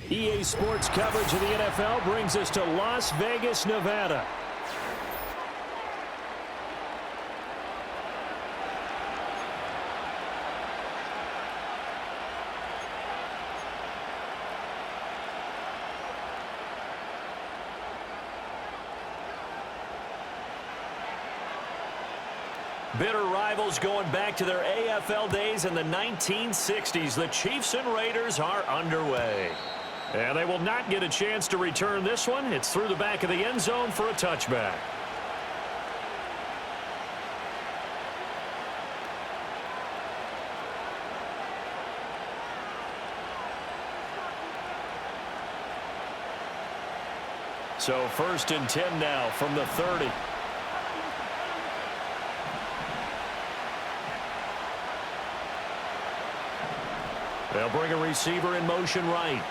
EA Sports coverage of the NFL brings us to Las Vegas, Nevada. Bitter rivals going back to their AFL days in the 1960s. The Chiefs and Raiders are underway. And they will not get a chance to return this one. It's through the back of the end zone for a touchback. So 1st and 10 now from the 30. They'll bring a receiver in motion right.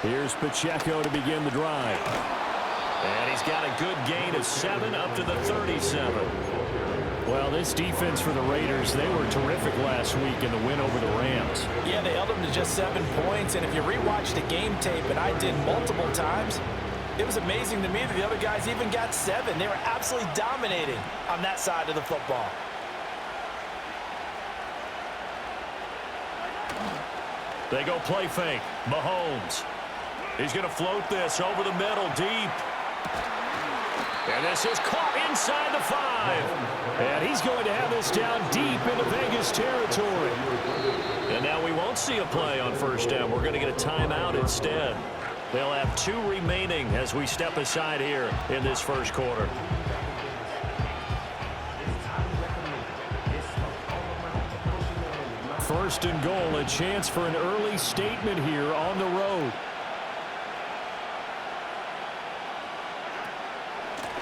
Here's Pacheco to begin the drive. And he's got a good gain of 7 up to the 37. Well, this defense for the Raiders, they were terrific last week in the win over the Rams. Yeah, they held them to just 7 points. And if you rewatch the game tape, and I did multiple times, it was amazing to me that the other guys even got 7. They were absolutely dominating on that side of the football. They go play fake. Mahomes. He's going to float this over the middle, deep. And this is caught inside the 5. And he's going to have this down deep into Vegas territory. And now we won't see a play on 1st down. We're going to get a timeout instead. They'll have 2 remaining as we step aside here in this 1st quarter. First and goal, a chance for an early statement here on the road.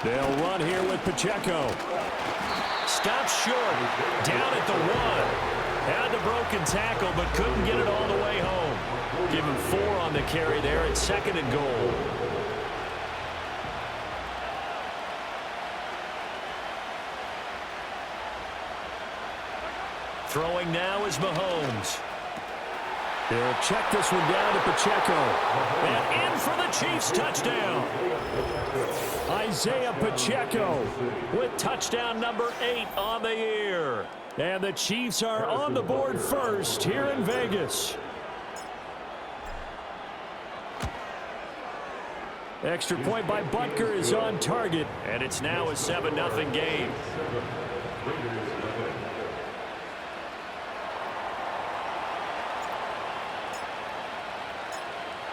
They'll run here with Pacheco. Stops short, down at the 1. Had the broken tackle, but couldn't get it all the way home. Give him 4 on the carry there at 2nd and goal. Throwing now is Mahomes. They'll check this one down to Pacheco. And in for the Chiefs touchdown. Isaiah Pacheco with touchdown number 8 on the year. And the Chiefs are on the board first here in Vegas. Extra point by Butker is on target. And it's now a 7-0 game.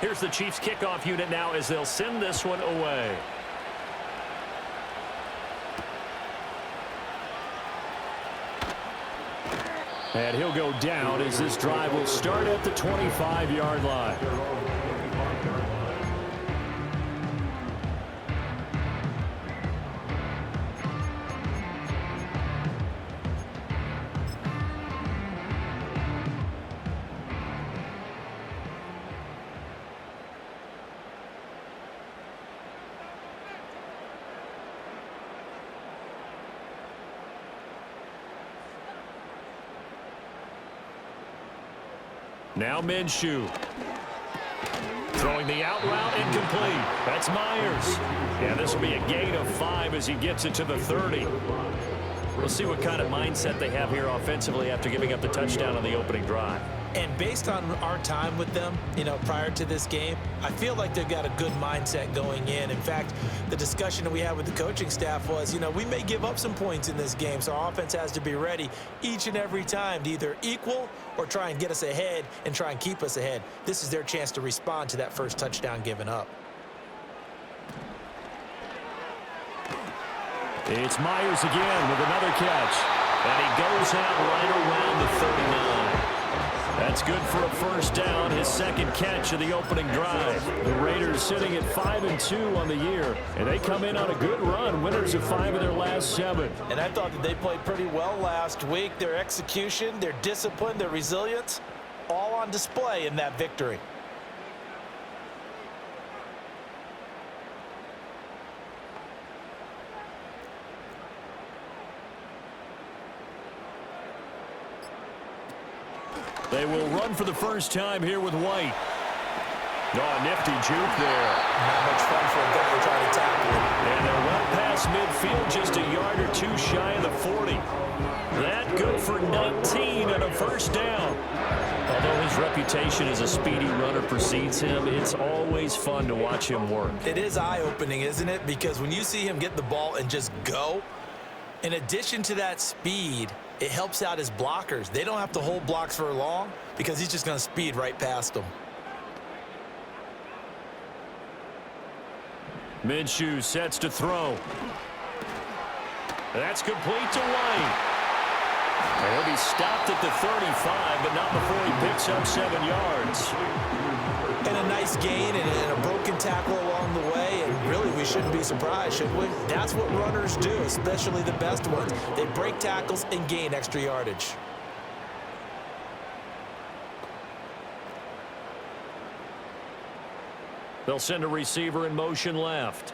Here's the Chiefs kickoff unit now as they'll send this one away. And he'll go down as this drive will start at the 25-yard line. Now Minshew. Throwing the out route incomplete. That's Myers. Yeah, this will be a gain of 5 as he gets it to the 30. We'll see what kind of mindset they have here offensively after giving up the touchdown on the opening drive. And based on our time with them, prior to this game, I feel like they've got a good mindset going in. In fact, the discussion that we had with the coaching staff was, we may give up some points in this game, so our offense has to be ready each and every time to either equal or try and get us ahead and try and keep us ahead. This is their chance to respond to that first touchdown given up. It's Myers again with another catch. And he goes out right around the 39. That's good for a 1st down, his 2nd catch of the opening drive. The Raiders sitting at 5-2 on the year, and they come in on a good run, winners of 5 of their last 7. And I thought that they played pretty well last week. Their execution, their discipline, their resilience, all on display in that victory. They will run for the first time here with White. Oh, nifty juke there. Not much fun for a guy trying to tackle him. And they're well past midfield, just a yard or two shy of the 40. That good for 19 and a first down. Although his reputation as a speedy runner precedes him, it's always fun to watch him work. It is eye-opening, isn't it? Because when you see him get the ball and just go, in addition to that speed, it helps out his blockers. They don't have to hold blocks for long because he's just going to speed right past them. Minshew sets to throw. That's complete to White. He'll be stopped at the 35, but not before he picks up 7 yards. And a nice gain and a broken tackle along the way, and really we shouldn't be surprised, should we? That's what runners do, especially the best ones. They break tackles and gain extra yardage. They'll send a receiver in motion left.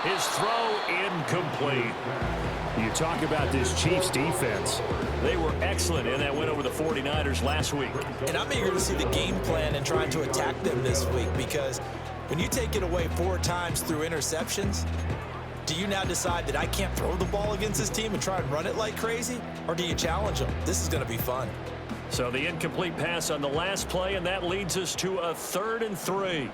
His throw incomplete. You talk about this Chiefs defense. They were excellent in that win over the 49ers last week. And I'm eager to see the game plan and trying to attack them this week, because when you take it away 4 times through interceptions, do you now decide that I can't throw the ball against this team and try and run it like crazy? Or do you challenge them? This is going to be fun. So the incomplete pass on the last play, and that leads us to a 3rd and 3.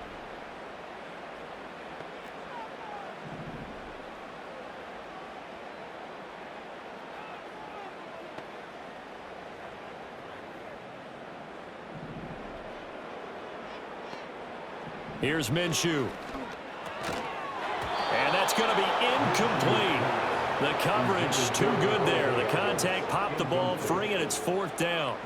Here's Minshew. And that's going to be incomplete. The coverage too good there. The contact popped the ball free, and it's 4th down.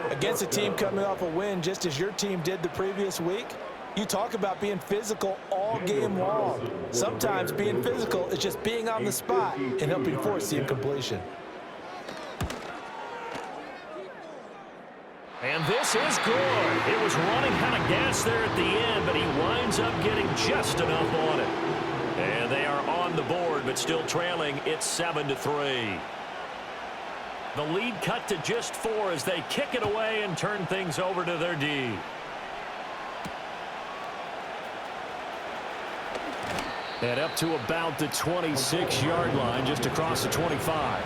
Against a team coming off a win just as your team did the previous week, you talk about being physical all game long. Sometimes being physical is just being on the spot and helping force the incompletion. And this is good. It was running out of gas there at the end, but he winds up getting just enough on it. And they are on the board, but still trailing. It's 7-3. The lead cut to just 4 as they kick it away and turn things over to their D. And up to about the 26-yard line, just across the 25.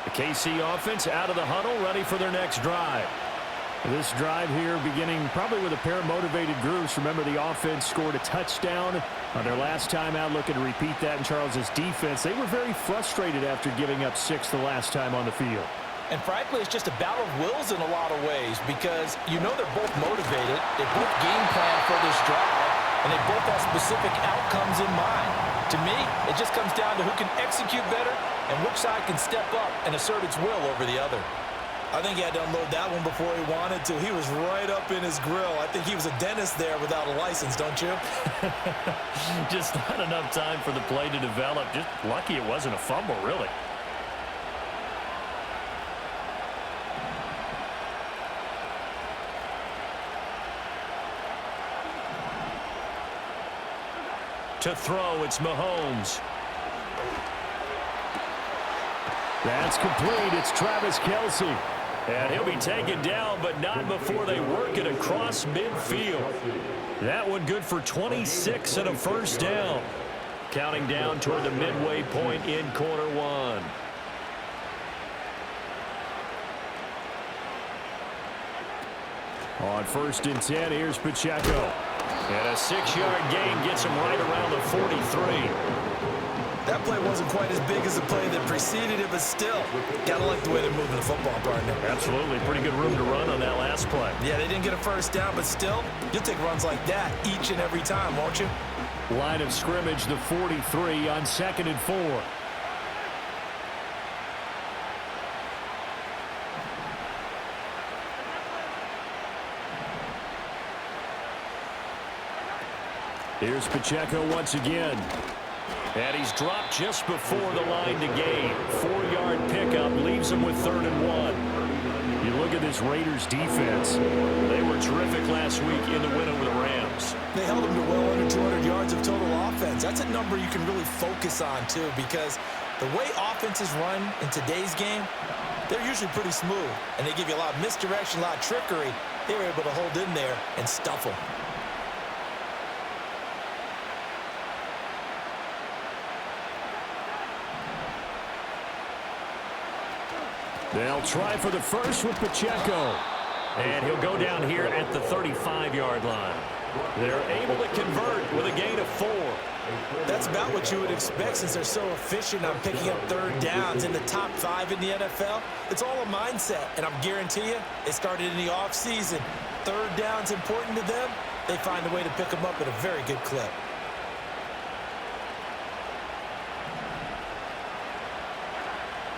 The KC offense out of the huddle, ready for their next drive. This drive here beginning probably with a pair of motivated groups. Remember, the offense scored a touchdown on their last time out, looking to repeat that in Charles's defense. They were very frustrated after giving up 6 the last time on the field. And frankly, it's just a battle of wills in a lot of ways, because you know they're both motivated. They both game plan for this drive, and they both have specific outcomes in mind. To me, it just comes down to who can execute better and which side can step up and assert its will over the other. I think he had to unload that one before he wanted to. He was right up in his grill. I think he was a dentist there without a license, don't you? Just not enough time for the play to develop. Just lucky it wasn't a fumble, really. To throw, it's Mahomes. That's complete. It's Travis Kelce. And he'll be taken down, but not before they work it across midfield. That one good for 26 and a first down. Counting down toward the midway point in quarter 1. On 1st and 10, here's Pacheco. And a 6-yard gain gets him right around the 43. That play wasn't quite as big as the play that preceded it, but still, gotta like the way they're moving the football, partner. Absolutely. Pretty good room to run on that last play. Yeah, they didn't get a first down, but still, you'll take runs like that each and every time, won't you? Line of scrimmage, the 43 on 2nd and 4. Here's Pacheco once again. And he's dropped just before the line to gain. 4-yard pickup leaves him with 3rd and 1. You look at this Raiders defense. They were terrific last week in the win over the Rams. They held them to well under 200 yards of total offense. That's a number you can really focus on, too, because the way offenses run in today's game, they're usually pretty smooth, and they give you a lot of misdirection, a lot of trickery. They were able to hold in there and stuff them. They'll try for the first with Pacheco. And he'll go down here at the 35-yard line. They're able to convert with a gain of 4. That's about what you would expect since they're so efficient on picking up third downs in the top 5 in the NFL. It's all a mindset, and I'm guarantee you, it started in the offseason. Third down's important to them. They find a way to pick them up at a very good clip.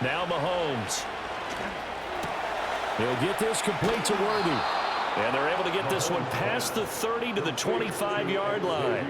Now Mahomes. He'll get this complete to Worthy. And they're able to get this one past the 30 to the 25-yard line.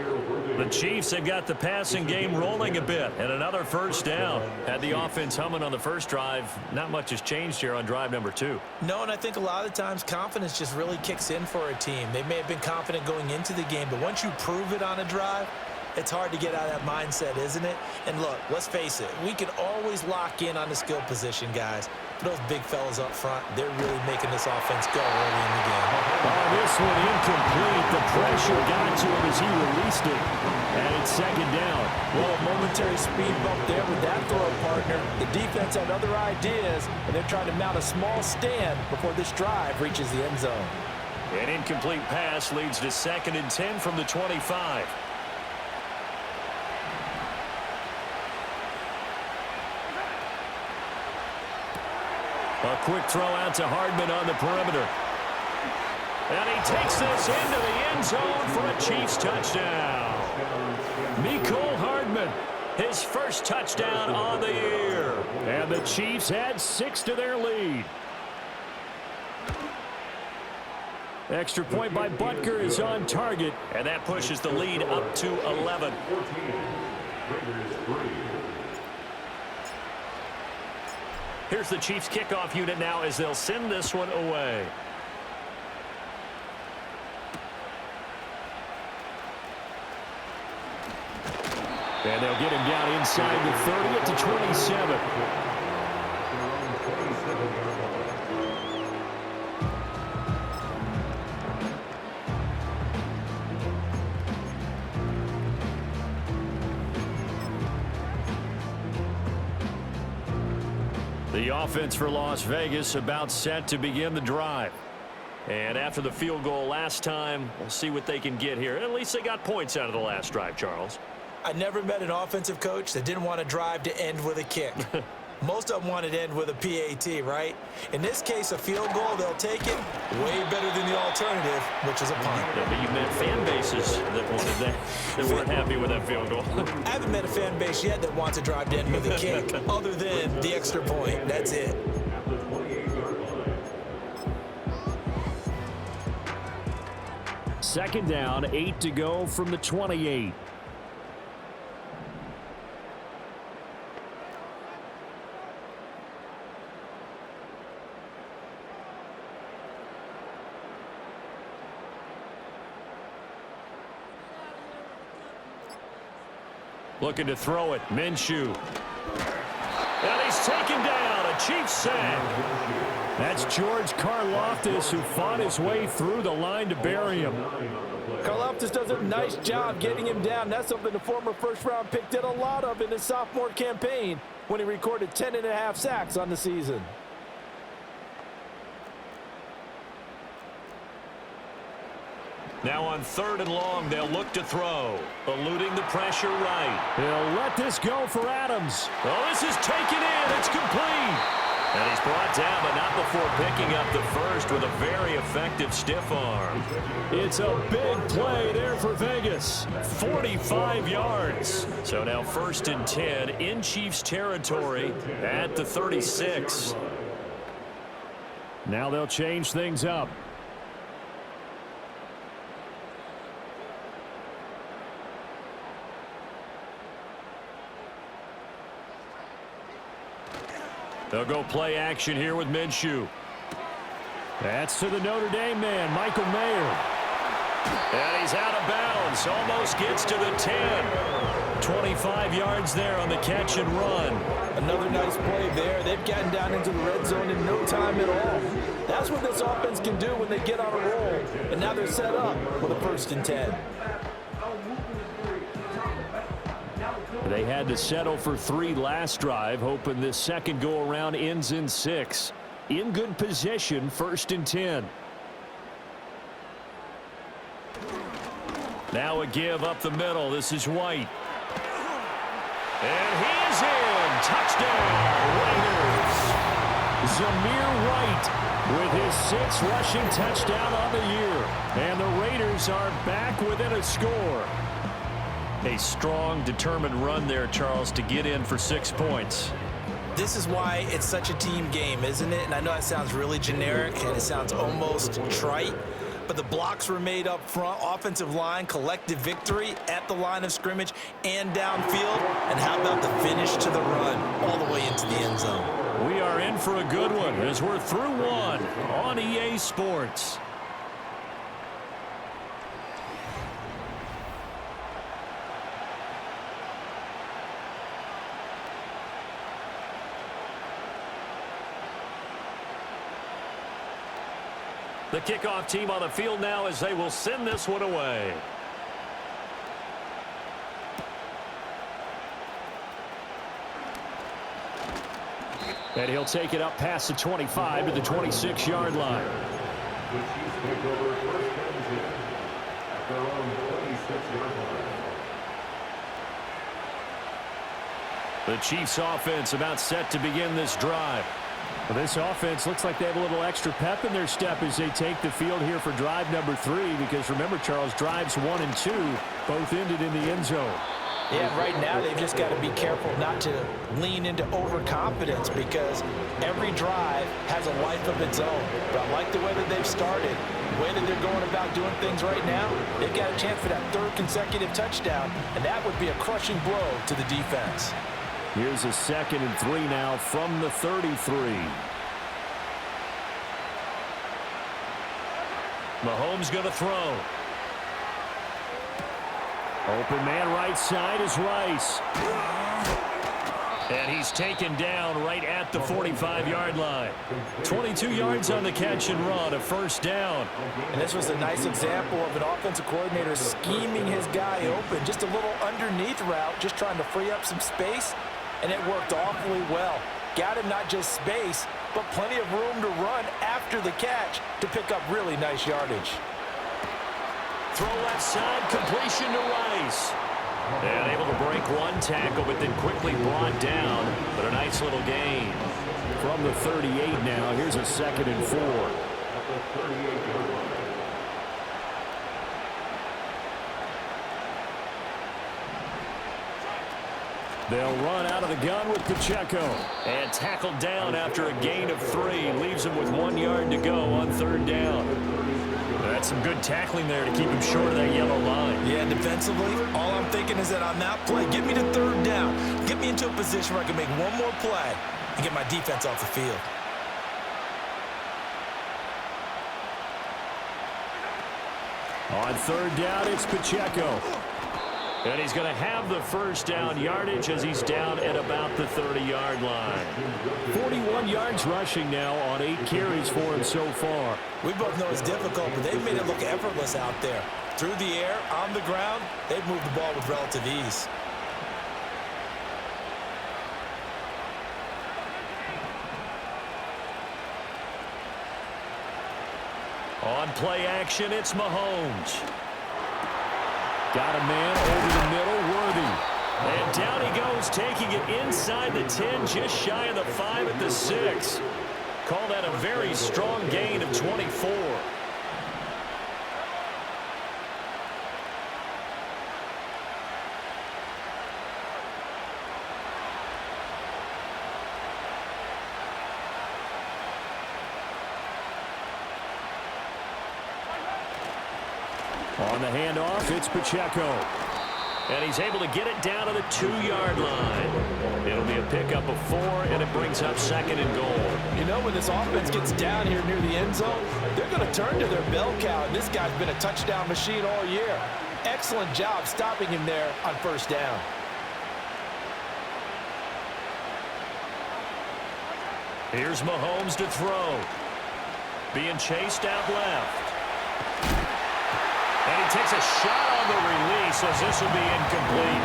The Chiefs have got the passing game rolling a bit, and another first down. Had the offense humming on the first drive. Not much has changed here on drive number 2. No, and I think a lot of times confidence just really kicks in for a team. They may have been confident going into the game, but once you prove it on a drive, it's hard to get out of that mindset, isn't it? And look, let's face it, we can always lock in on the skill position, guys. Those big fellas up front, they're really making this offense go early in the game. Oh, this one incomplete. The pressure got to him as he released it. And it's second down. Well, a momentary speed bump there with that throw, partner. The defense had other ideas, and they're trying to mount a small stand before this drive reaches the end zone. An incomplete pass leads to 2nd and 10 from the 25. A quick throw out to Hardman on the perimeter. And he takes this into the end zone for a Chiefs touchdown. Mecole Hardman, his first touchdown on the year. And the Chiefs add 6 to their lead. Extra point by Butker is on target. And that pushes the lead up to 11. Here's the Chiefs kickoff unit now as they'll send this one away. And they'll get him down inside the 30 at the 27. The offense for Las Vegas about set to begin the drive. And after the field goal last time, we'll see what they can get here. At least they got points out of the last drive, Charles. I never met an offensive coach that didn't want a drive to end with a kick. Most of them wanted to end with a PAT, right? In this case, a field goal, they'll take it. Way better than the alternative, which is a punt. Yeah, but you've met fan bases that wanted that, that weren't happy with that field goal. I haven't met a fan base yet that wants a drive to end with a kick, other than the extra point. That's it. Second down, 8 to go from the 28. Looking to throw it, Minshew. And he's taken down, a Chiefs sack. That's George Karlaftis, who fought his way through the line to bury him. Karlaftis does a nice job getting him down. That's something the former first-round pick did a lot of in his sophomore campaign when he recorded 10.5 sacks on the season. Now on 3rd and long, they'll look to throw. Eluding the pressure right. He'll let this go for Adams. Oh, this is taken in. It's complete. And he's brought down, but not before picking up the first with a very effective stiff arm. It's a big play there for Vegas. 45 yards. So now 1st and 10 in Chiefs territory at the 36. Now they'll change things up. They'll go play action here with Minshew. That's to the Notre Dame man, Michael Mayer. And he's out of bounds. Almost gets to the 10. 25 yards there on the catch and run. Another nice play there. They've gotten down into the red zone in no time at all. That's what this offense can do when they get on a roll. And now they're set up with a 1st and 10. They had to settle for 3 last drive, hoping this second go-around ends in 6. In good position, 1st and 10. Now a give up the middle. This is White. And he is in. Touchdown, Raiders. Zamir White with his 6th rushing touchdown on the year. And the Raiders are back within a score. A strong, determined run there, Charles, to get in for 6 points. This is why it's such a team game, isn't it? And I know that sounds really generic and it sounds almost trite, but the blocks were made up front, offensive line, collective victory at the line of scrimmage and downfield. And how about the finish to the run all the way into the end zone? We are in for a good one as we're through one on EA Sports. The kickoff team on the field now as they will send this one away. And he'll take it up past the 25 to the 26-yard line. The Chiefs offense about set to begin this drive. Well, this offense looks like they have a little extra pep in their step as they take the field here for drive number 3, because remember, Charles, drives 1 and 2 both ended in the end zone. Yeah, right now they've just got to be careful not to lean into overconfidence, because every drive has a life of its own. But I like the way that they've started, the way that they're going about doing things right now. They've got a chance for that 3rd consecutive touchdown, and that would be a crushing blow to the defense. Here's a 2nd and 3 now from the 33. Mahomes going to throw. Open man right side is Rice. And he's taken down right at the 45-yard line. 22 yards on the catch and run, a 1st down. And this was a nice example of an offensive coordinator scheming his guy open. Just a little underneath route, just trying to free up some space. And it worked awfully well. Got him not just space, but plenty of room to run after the catch to pick up really nice yardage. Throw left side, completion to Rice. And able to break one tackle, but then quickly brought down. But a nice little gain. From the 38 now, here's a 2nd and 4. They'll run out of the gun with Pacheco. And tackled down after a gain of 3. Leaves him with 1 yard to go on 3rd down. That's some good tackling there to keep him short of that yellow line. Yeah, defensively, all I'm thinking is that on that play, get me to 3rd down. Get me into a position where I can make one more play and get my defense off the field. On 3rd down, it's Pacheco. And he's going to have the 1st down yardage as he's down at about the 30-yard line. 41 yards rushing now on 8 carries for him so far. We both know it's difficult, but they've made it look effortless out there. Through the air, on the ground, they've moved the ball with relative ease. On play action, it's Mahomes. Got a man over the middle, Worthy. And down he goes, taking it inside the 10, just shy of the 5 at the 6. Call that a very strong gain of 24. On the handoff, it's Pacheco. And he's able to get it down to the 2-yard line. It'll be a pick up a 4, and it brings up 2nd and goal. You know, when this offense gets down here near the end zone, they're going to turn to their bell cow, and this guy's been a touchdown machine all year. Excellent job stopping him there on 1st down. Here's Mahomes to throw. Being chased out left. And he takes a shot on the release as this will be incomplete.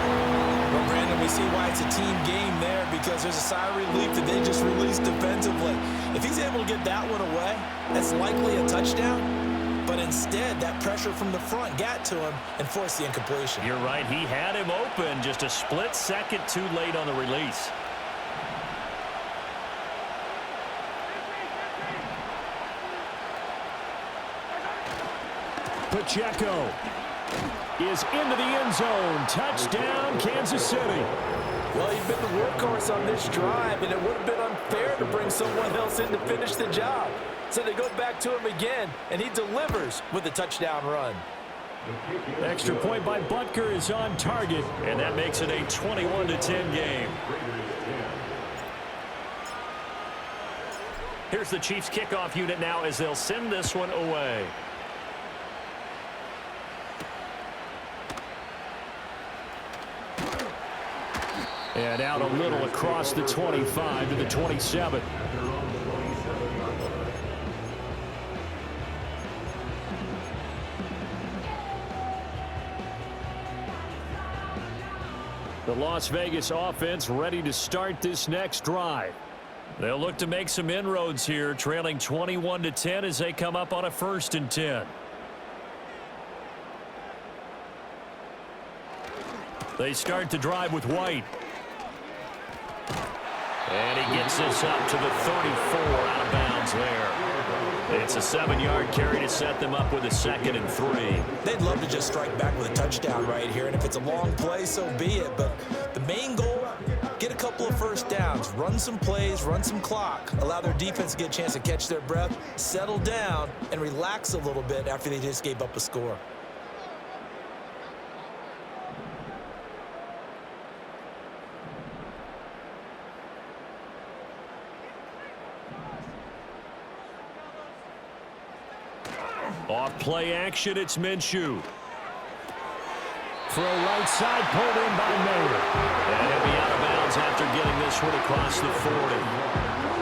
Well, Brandon, we see why it's a team game there, because there's a sigh of relief that they just released defensively. If he's able to get that one away, that's likely a touchdown. But instead, that pressure from the front got to him and forced the incompletion. You're right. He had him open, just a split second too late on the release. Pacheco is into the end zone. Touchdown, Kansas City. Well, he's been the workhorse on this drive, and it would have been unfair to bring someone else in to finish the job. So they go back to him again, and he delivers with a touchdown run. Extra point by Butker is on target. And that makes it a 21-10 game. Here's the Chiefs kickoff unit now as they'll send this one away. And out a little across the 25 to the 27. The Las Vegas offense ready to start this next drive. They'll look to make some inroads here, trailing 21-10 as they come up on a 1st and 10. They start the drive with White. And he gets this up to the 34, out of bounds there. It's a 7-yard carry to set them up with a 2nd and 3. They'd love to just strike back with a touchdown right here, and if it's a long play, so be it. But the main goal, get a couple of 1st downs, run some plays, run some clock, allow their defense to get a chance to catch their breath, settle down, and relax a little bit after they just gave up a score. Off play action, it's Minshew. Throw right side, pulled in by Mayer. And he'll be out of bounds after getting this one across the 40.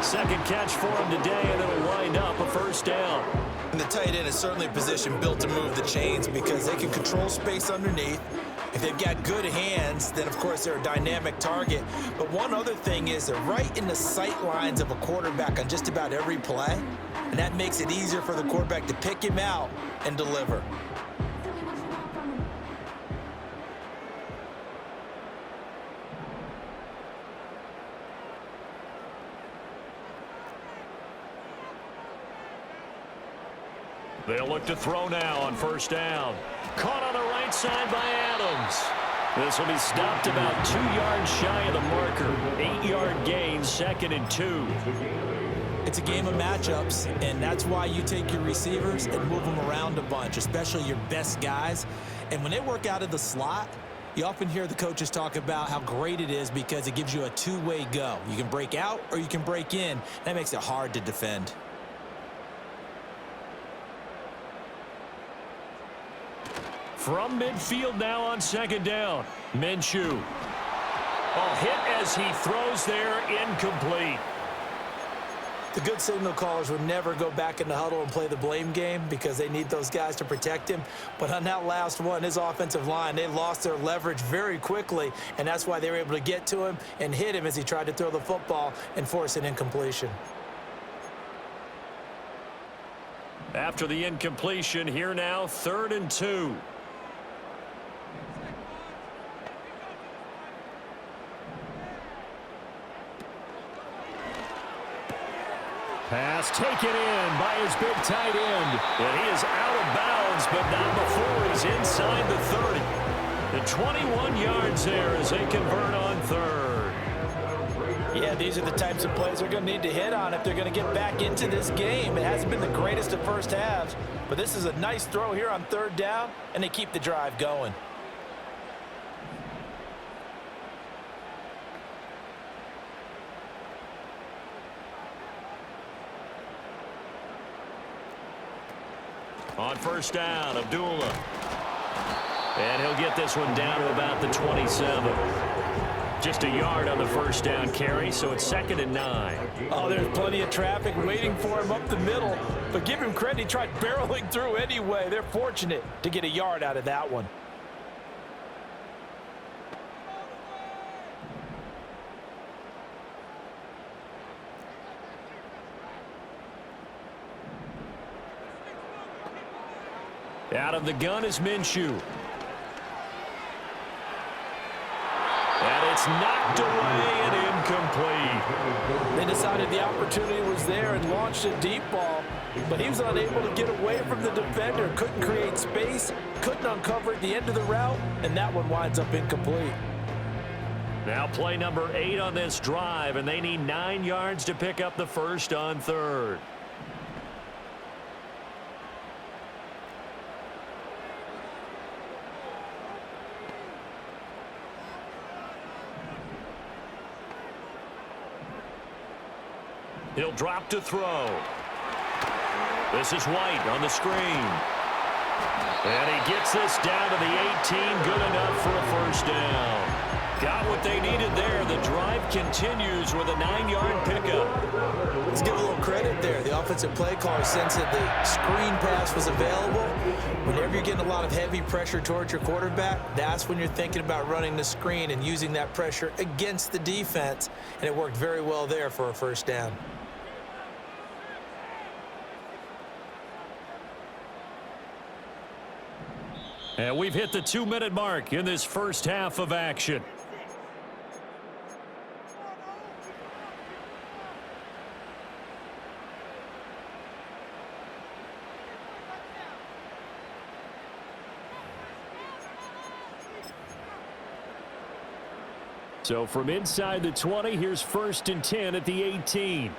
2nd catch for him today, and it'll wind up a 1st down. And the tight end is certainly a position built to move the chains because they can control space underneath. If they've got good hands, then of course they're a dynamic target. But one other thing is they're right in the sight lines of a quarterback on just about every play. And that makes it easier for the quarterback to pick him out and deliver. They'll look to throw now on 1st down. Caught on the right side by Adams. This will be stopped about 2 yards shy of the marker. 8-yard gain, 2nd and 2. It's a game of matchups, and that's why you take your receivers and move them around a bunch, especially your best guys. And when they work out of the slot, you often hear the coaches talk about how great it is because it gives you a two-way go. You can break out or you can break in. That makes it hard to defend. From midfield now on 2nd down. Minshew. A hit as he throws there, incomplete. The good signal callers would never go back in the huddle and play the blame game because they need those guys to protect him. But on that last one, his offensive line, they lost their leverage very quickly, and that's why they were able to get to him and hit him as he tried to throw the football and force an incompletion. After the incompletion, here now, 3rd and 2. Pass taken in by his big tight end. And he is out of bounds, but not before he's inside the 30. The 21 yards there as they convert on 3rd. Yeah, these are the types of plays they're going to need to hit on if they're going to get back into this game. It hasn't been the greatest of first halves, but this is a nice throw here on 3rd down, and they keep the drive going. On first down, Abdullah. And he'll get this one down to about the 27. Just a yard on the first down carry, so it's 2nd and 9. Oh, there's plenty of traffic waiting for him up the middle. But give him credit, he tried barreling through anyway. They're fortunate to get a yard out of that one. Out of the gun is Minshew. And it's knocked away and incomplete. They decided the opportunity was there and launched a deep ball, but he was unable to get away from the defender, couldn't create space, couldn't uncover at the end of the route, and that one winds up incomplete. Now play number 8 on this drive, and they need 9 yards to pick up the first on 3rd. He'll drop to throw. This is White on the screen. And he gets this down to the 18. Good enough for a first down. Got what they needed there. The drive continues with a 9-yard pickup. Let's give a little credit there. The offensive play caller sensed that the screen pass was available. Whenever you're getting a lot of heavy pressure towards your quarterback, that's when you're thinking about running the screen and using that pressure against the defense. And it worked very well there for a first down. And we've hit the 2-minute mark in this first half of action. So from inside the 20, here's 1st and 10 at the 18.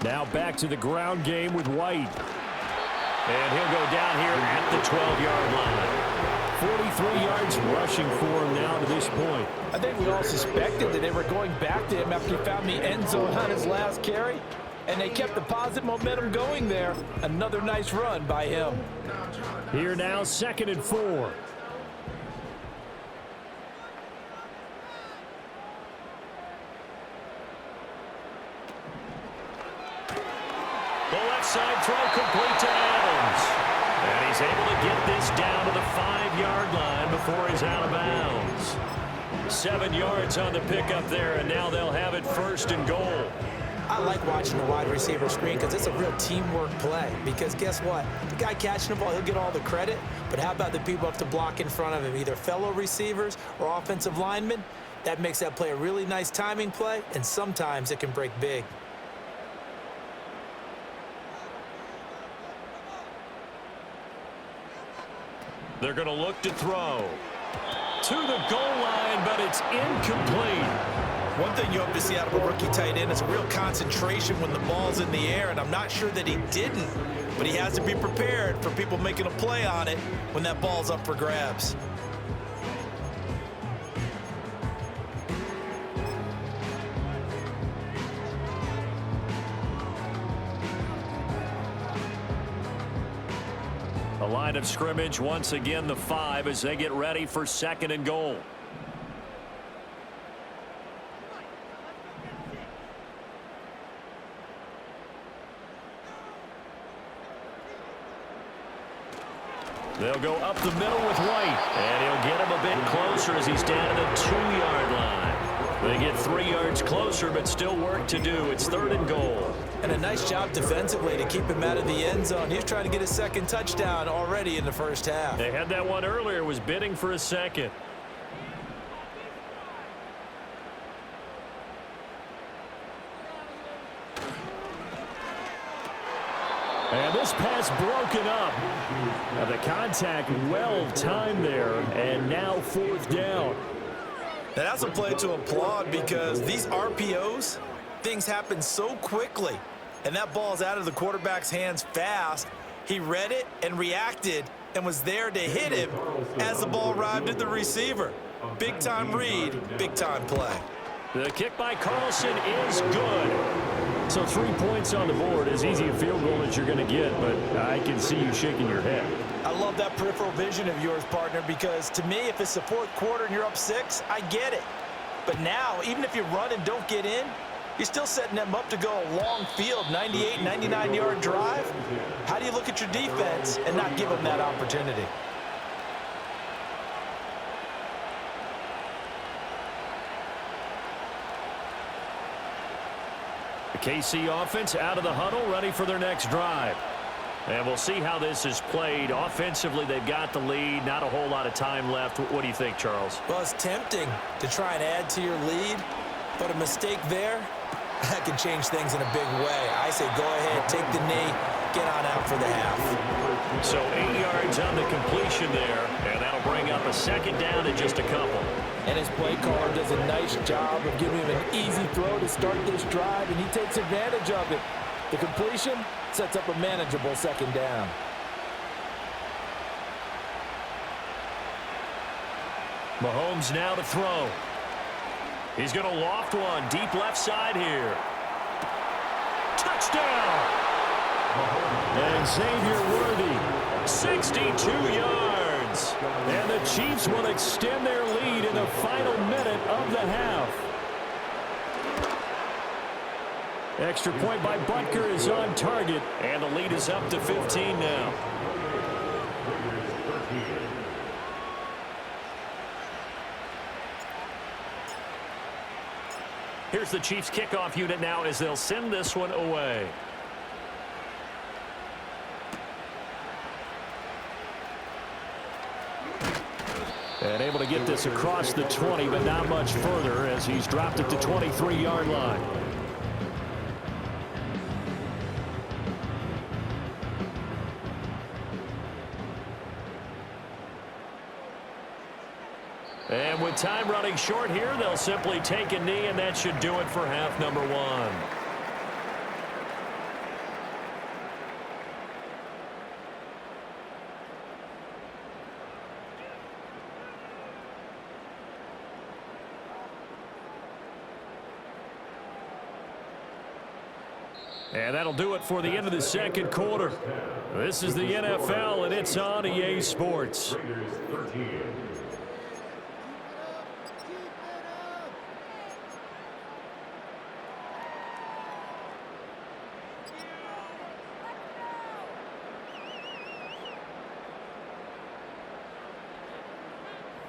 Now back to the ground game with White. And he'll go down here at the 12-yard line. 43 yards rushing for him now to this point. I think we all suspected that they were going back to him after he found the end zone on his last carry. And they kept the positive momentum going there. Another nice run by him. Here now, 2nd and 4. Side throw complete to Adams. And he's able to get this down to the 5-yard line before he's out of bounds. 7 yards on the pickup there, and now they'll have it 1st and goal. I like watching the wide receiver screen because it's a real teamwork play. Because guess what? The guy catching the ball, he'll get all the credit. But how about the people have to block in front of him, either fellow receivers or offensive linemen? That makes that play a really nice timing play, and sometimes it can break big. They're going to look to throw. To the goal line, but it's incomplete. One thing you hope to see out of a rookie tight end is a real concentration when the ball's in the air, and I'm not sure that he didn't, but he has to be prepared for people making a play on it when that ball's up for grabs. The line of scrimmage, once again, the 5 as they get ready for 2nd and goal. They'll go up the middle with White, and he'll get him a bit closer as he's down to the 2-yard line. They get 3 yards closer, but still work to do. It's 3rd and goal. And a nice job defensively to keep him out of the end zone. He was trying to get his 2nd touchdown already in the first half. They had that one earlier, was bidding for a 2nd. And this pass broken up. Now the contact well timed there, and now 4th down. And that's a play to applaud because these RPOs, things happen so quickly. And that ball's out of the quarterback's hands fast. He read it and reacted and was there to hit him as the ball arrived at the receiver. Big-time read, big-time play. The kick by Carlson is good. So 3 points on the board, as easy a field goal as you're going to get, but I can see you shaking your head. I love that peripheral vision of yours, partner, because to me, if it's the fourth quarter and you're up 6, I get it. But now, even if you run and don't get in, you're still setting them up to go a long field, 98, 99-yard drive. How do you look at your defense and not give them that opportunity? The KC offense out of the huddle, ready for their next drive. And we'll see how this is played. Offensively, they've got the lead. Not a whole lot of time left. What do you think, Charles? Well, it's tempting to try and add to your lead, but a mistake there, that can change things in a big way. I say go ahead, take the knee, get on out for the half. So 8 yards on the completion there, and that'll bring up a second down in just a couple. And his play caller does a nice job of giving him an easy throw to start this drive, and he takes advantage of it. The completion sets up a manageable second down. Mahomes now to throw. He's going to loft one deep left side here. Touchdown! And Xavier Worthy, 62 yards. and the Chiefs will extend their lead in the final minute of the half. Extra point by Butker is on target, And the lead is up to 15 now. Here's the Chiefs kickoff unit now as they'll send this one away. and able to get this across the 20, but not much further as he's dropped it to 23-yard line. And with time running short here, they'll simply take a knee, and that should do it for half number 1. And that'll do it for the end of the second quarter. This is the NFL, and it's on EA Sports.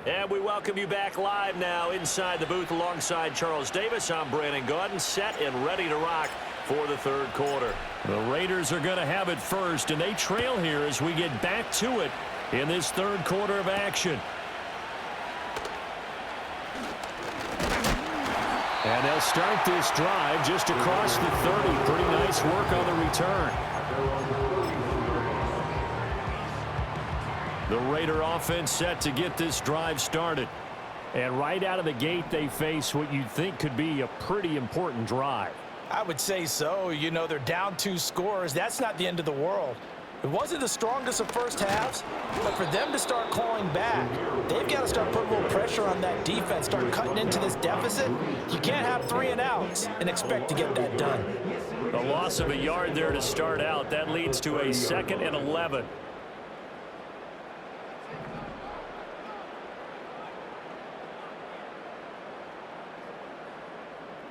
And we welcome you back live now inside the booth alongside Charles Davis. I'm Brandon Gaudin, set and ready to rock for the third quarter. The Raiders are going to have it first, and they trail here as we get back to it in this third quarter of action. And they'll start this drive just across the 30. Pretty nice work on the return. The Raider offense set to get this drive started. And right out of the gate, they face what you'd think could be a pretty important drive. I would say so. You know, they're down 2 scores. That's not the end of the world. It wasn't the strongest of first halves, but for them to start clawing back, they've got to start putting a little pressure on that defense, start cutting into this deficit. You can't have 3 and outs and expect to get that done. A loss of a yard there to start out. That leads to a 2nd and 11.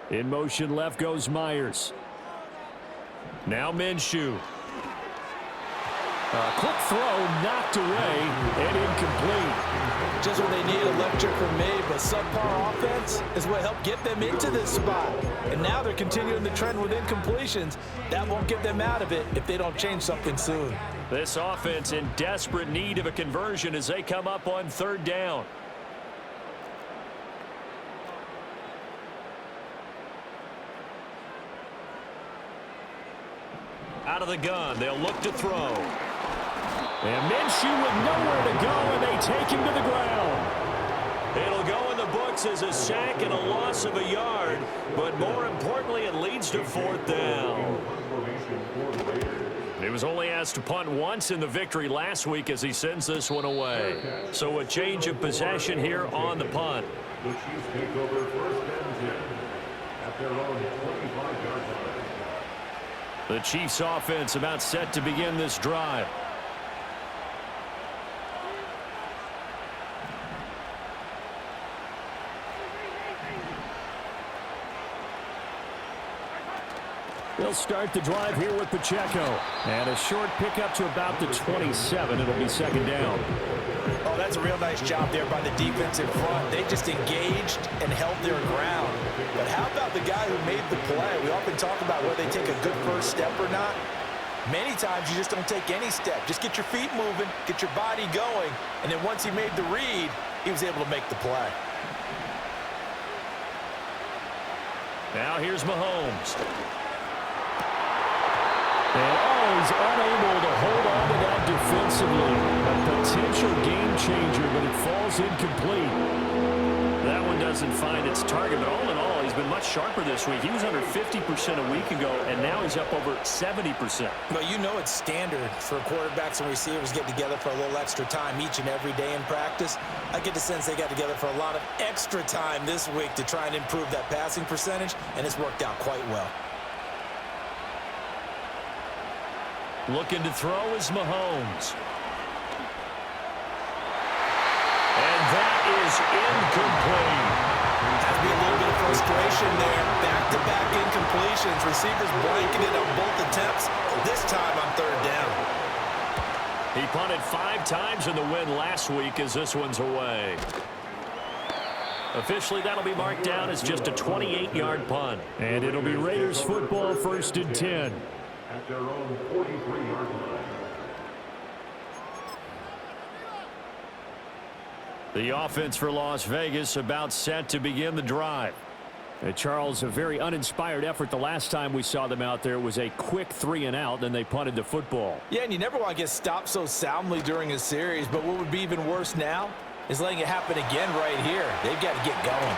In motion left goes Myers. Now Minshew. A quick throw knocked away and incomplete. Just what they need, a lecture from me, but subpar offense is what helped get them into this spot. And now they're continuing the trend with incompletions. That won't get them out of it if they don't change something soon. This offense in desperate need of a conversion as they come up on 3rd down. Out of the gun, they'll look to throw. And Minshew with nowhere to go, and they take him to the ground. It'll go in the books is a sack and a loss of a yard, but more importantly, it leads to 4th down. He was only asked to punt once in the victory last week as he sends this one away. So a change of possession here on the punt. The Chiefs take over 1st and 10 at their own 25-yard line. The Chiefs offense about set to begin this drive. They'll start the drive here with Pacheco. And a short pickup to about the 27. It'll be 2nd down. Oh, that's a real nice job there by the defense in front. They just engaged and held their ground. But how about the guy who made the play? We often talk about whether they take a good first step or not. Many times you just don't take any step. Just get your feet moving, get your body going, and then once he made the read, he was able to make the play. Now here's Mahomes. And he's unable to hold on to that defensively. A potential game changer, but it falls incomplete. That one doesn't find its target, but all in all, he's been much sharper this week. He was under 50% a week ago, and now he's up over 70%. Well, you know it's standard for quarterbacks and receivers get together for a little extra time each and every day in practice. I get the sense they got together for a lot of extra time this week to try and improve that passing percentage, and it's worked out quite well. Looking to throw is Mahomes. And that is incomplete. Has to be a little bit of frustration there. Back-to-back incompletions. Receivers blanketed on both attempts. This time on 3rd down. He punted 5 times in the win last week as this one's away. Officially, that'll be marked down as just a 28-yard punt. And it'll be Raiders football, 1st and 10. At their own 43-yard line. The offense for Las Vegas about set to begin the drive. Charles, a very uninspired effort the last time we saw them out there. It was a quick 3-and-out, then they punted the football. Yeah, and you never want to get stopped so soundly during a series, but what would be even worse now is letting it happen again right here. They've got to get going.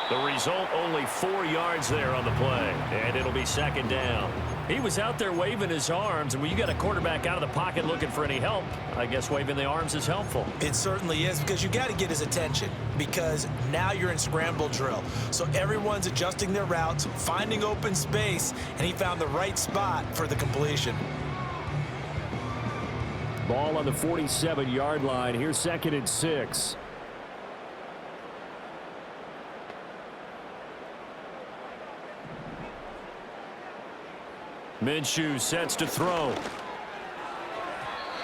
The result, only 4 yards there on the play, and it'll be 2nd down. He was out there waving his arms, and when you got a quarterback out of the pocket looking for any help, I guess waving the arms is helpful. It certainly is, because you got to get his attention, because now you're in scramble drill. So everyone's adjusting their routes, finding open space, and he found the right spot for the completion. Ball on the 47-yard line. Here's 2nd and 6. Minshew sets to throw.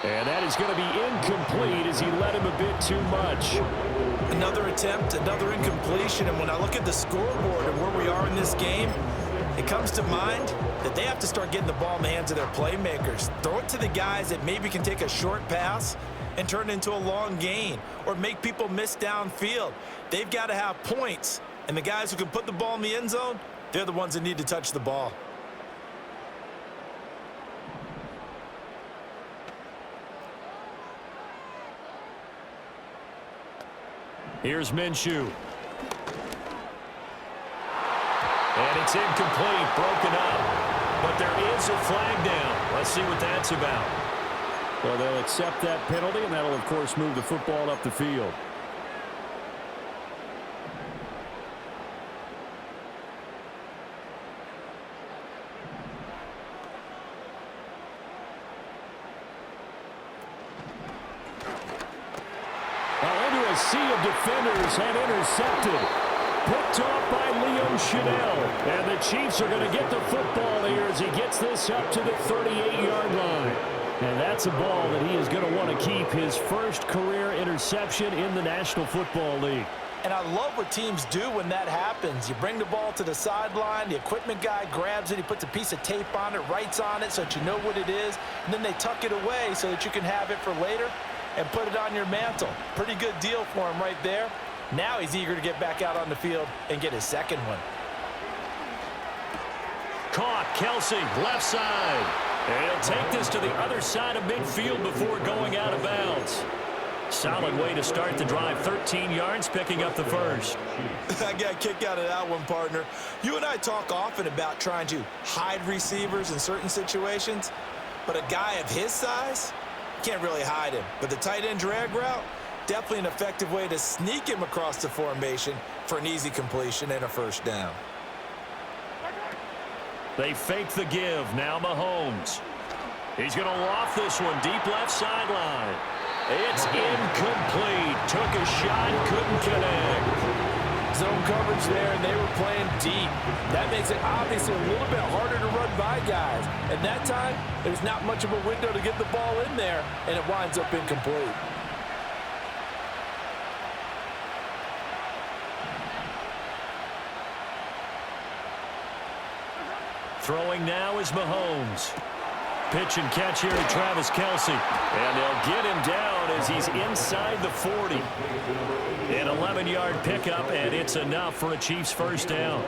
And that is going to be incomplete as he led him a bit too much. Another attempt, another incompletion, and when I look at the scoreboard and where we are in this game, it comes to mind that they have to start getting the ball in the hands of their playmakers. Throw it to the guys that maybe can take a short pass and turn it into a long gain or make people miss downfield. They've got to have points, and the guys who can put the ball in the end zone, they're the ones that need to touch the ball. Here's Minshew. And it's incomplete, broken up. But there is a flag down. Let's see what that's about. Well, they'll accept that penalty, and that'll, of course, move the football up the field. Sea of defenders and intercepted. Picked off by Leo Chanel. And the Chiefs are going to get the football here as he gets this up to the 38-yard line. And that's a ball that he is going to want to keep, his first career interception in the National Football League. And I love what teams do when that happens. You bring the ball to the sideline, the equipment guy grabs it, he puts a piece of tape on it, writes on it so that you know what it is, and then they tuck it away so that you can have it for later and put it on your mantle. Pretty good deal for him right there. Now he's eager to get back out on the field and get his second one. Caught, Kelsey, left side. And he'll take this to the other side of midfield before going out of bounds. Solid way to start the drive. 13 yards, picking up the first. I got a kick out of that one, partner. You and I talk often about trying to hide receivers in certain situations, but a guy of his size, can't really hide him. But the tight end drag route, definitely an effective way to sneak him across the formation for an easy completion and a first down. They fake the give. Now Mahomes. He's going to loft this one deep left sideline. It's incomplete. Took a shot, couldn't connect. Zone coverage there, and they were playing deep. That makes it obviously a little bit harder to run by guys. At that time, there's not much of a window to get the ball in there, and it winds up incomplete. Throwing now is Mahomes. Pitch and catch here to Travis Kelce. And they'll get him down as he's inside the 40. An 11-yard pickup, and it's enough for a Chiefs first down.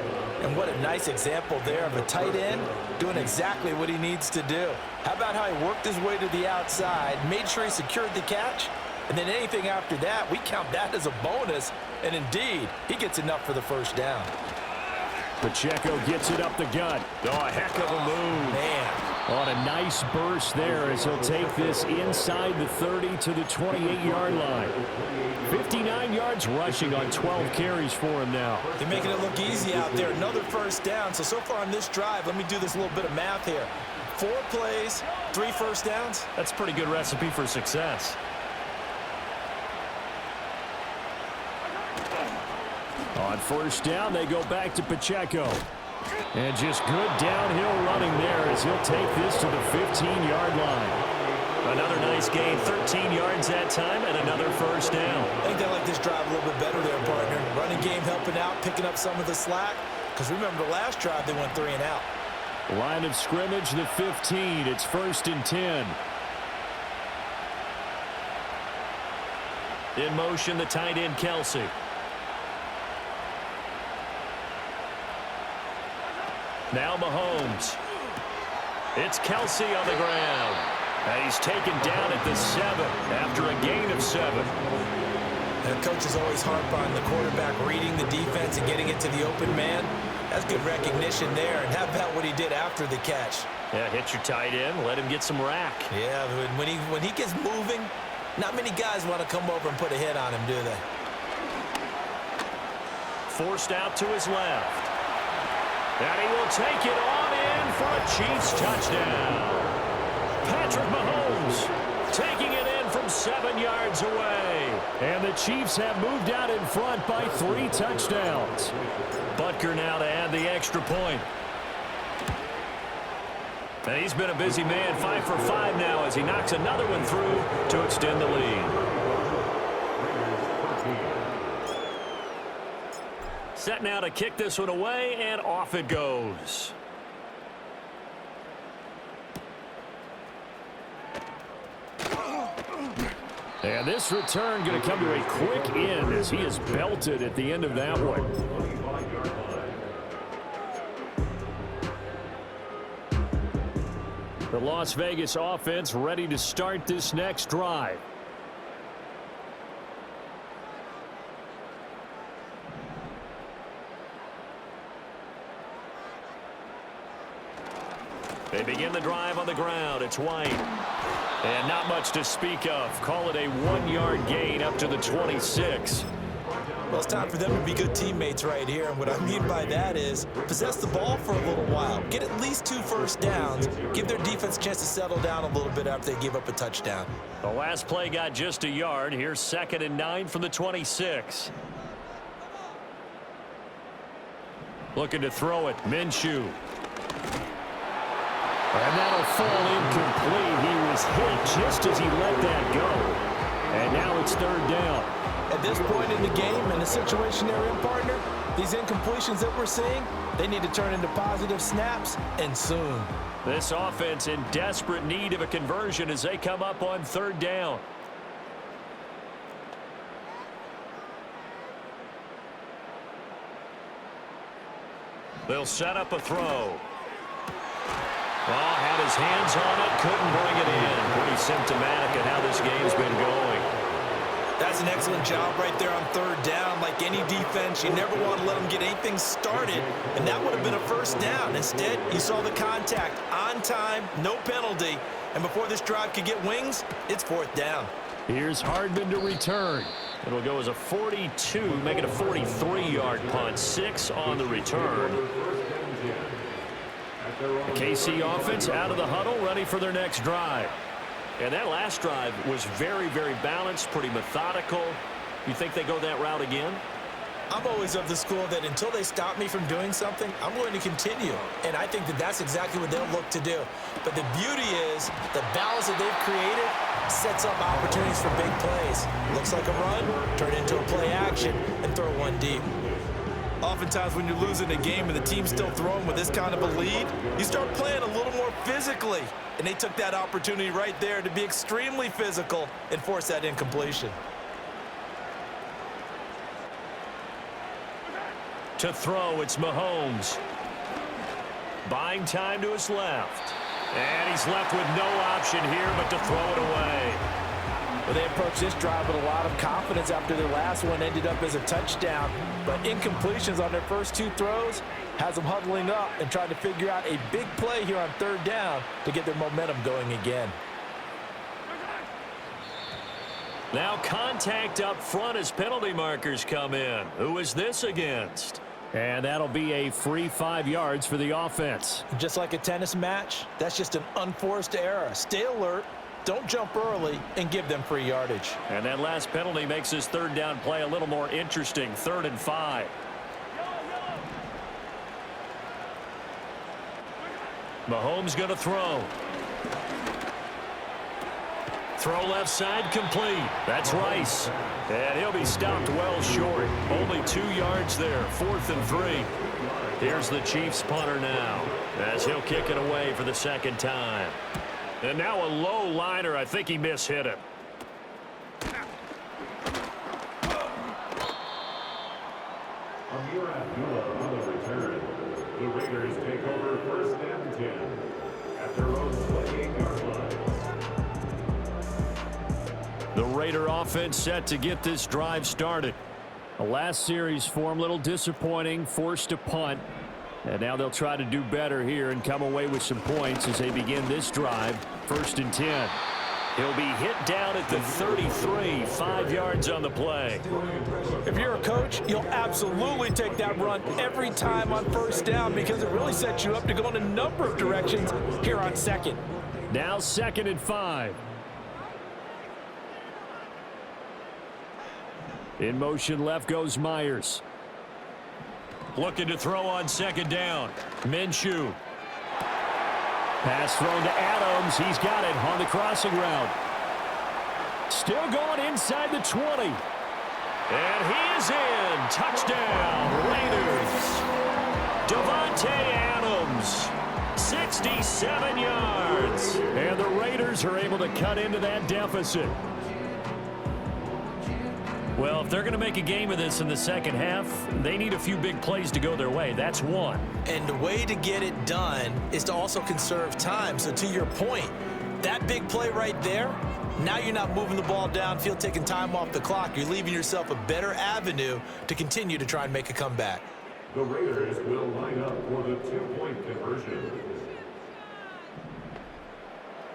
And what a nice example there of a tight end doing exactly what he needs to do. How about how he worked his way to the outside, made sure he secured the catch, and then anything after that, we count that as a bonus. And indeed, he gets enough for the first down. Pacheco gets it up the gut. Oh, a heck of a move. Man. On a nice burst there as he'll take this inside the 30 to the 28-yard line. 59 yards rushing on 12 carries for him now. They're making it look easy out there. Another first down. So far on this drive, let me do this little bit of math here. 4 plays, 3 first downs. That's a pretty good recipe for success. On first down, they go back to Pacheco. And just good downhill running there as he'll take this to the 15-yard line. Another nice gain, 13 yards that time, and another first down. I think they like this drive a little bit better there, partner. Running game helping out, picking up some of the slack. Because remember, the last drive, they went 3 and out. Line of scrimmage, the 15. It's 1st and 10. In motion, the tight end, Kelce. Now Mahomes. It's Kelce on the ground. And he's taken down at the 7 after a gain of 7. The coaches always harp on the quarterback reading the defense and getting it to the open man. That's good recognition there. And how about what he did after the catch? Yeah, hit your tight end, let him get some rack. Yeah, when he gets moving, not many guys want to come over and put a hit on him, do they? Forced out to his left. And he will take it on in for a Chiefs touchdown. Patrick Mahomes taking it in from 7 yards away. And the Chiefs have moved out in front by 3 touchdowns. Butker now to add the extra point. And he's been a busy man, 5 for 5 now as he knocks another one through to extend the lead. Set now to kick this one away, and off it goes. And this return going to come to a quick end as he is belted at the end of that one. The Las Vegas offense ready to start this next drive. They begin the drive on the ground. It's White. And not much to speak of. Call it a 1-yard gain up to the 26. Well, it's time for them to be good teammates right here. And what I mean by that is possess the ball for a little while. Get at least 2 first downs. Give their defense a chance to settle down a little bit after they give up a touchdown. The last play got just a yard. Here's 2nd and 9 from the 26. Looking to throw it. Minshew. And that'll fall incomplete. He was hit just as he let that go. And now it's 3rd down. At this point in the game and the situation they're in, partner, these incompletions that we're seeing, they need to turn into positive snaps, and soon. This offense in desperate need of a conversion as they come up on 3rd down. They'll set up a throw. Oh, had his hands on it, couldn't bring it in. Pretty symptomatic of how this game's been going. That's an excellent job right there on third down. Like any defense, you never want to let them get anything started, and that would have been a first down. Instead, you saw the contact on time, no penalty, and before this drive could get wings, it's fourth down. Here's Hardman to return. It'll go as a 42, make it a 43-yard punt. 6 on the return. The KC offense out of the huddle, ready for their next drive. And that last drive was very, very balanced, pretty methodical. You think they go that route again? I'm always of the school that until they stop me from doing something, I'm going to continue. And I think that that's exactly what they'll look to do. But the beauty is the balance that they've created sets up opportunities for big plays. Looks like a run, turn it into a play action, and throw one deep. Oftentimes when you're losing a game and the team's still throwing with this kind of a lead, you start playing a little more physically. And they took that opportunity right there to be extremely physical and force that incompletion. To throw, it's Mahomes. Buying time to his left. And he's left with no option here but to throw it away. Well, they approached this drive with a lot of confidence after their last one ended up as a touchdown. But incompletions on their first 2 throws has them huddling up and trying to figure out a big play here on third down to get their momentum going again. Now contact up front as penalty markers come in. Who is this against? And that'll be a free 5 yards for the offense. Just like a tennis match, that's just an unforced error. Stay alert, don't jump early, and give them free yardage. And that last penalty makes this third down play a little more interesting. 3rd and 5. Mahomes going to throw. Throw left side complete. That's Rice. And he'll be stopped well short. Only 2 yards there. 4th and 3. Here's the Chiefs punter now as he'll kick it away for the second time. And now a low liner. I think he mishit him. On the return, the Raiders take over 1st and 10 at their own 28-yard line. The Raider offense set to get this drive started. The last series for him, a little disappointing, forced a punt. And now they'll try to do better here and come away with some points as they begin this drive. 1st and 10. He'll be hit down at the 33, 5 yards on the play. If you're a coach, you'll absolutely take that run every time on first down because it really sets you up to go in a number of directions here on 2nd. Now 2nd and 5. In motion left goes Myers. Looking to throw on 2nd down. Minshew. Pass thrown to Adams. He's got it on the crossing route. Still going inside the 20. And he is in. Touchdown, Raiders. Devontae Adams, 67 yards. And the Raiders are able to cut into that deficit. Well, if they're going to make a game of this in the second half, they need a few big plays to go their way. That's one. And the way to get it done is to also conserve time. So to your point, that big play right there, now you're not moving the ball downfield, taking time off the clock. You're leaving yourself a better avenue to continue to try and make a comeback. The Raiders will line up for the 2-point conversion.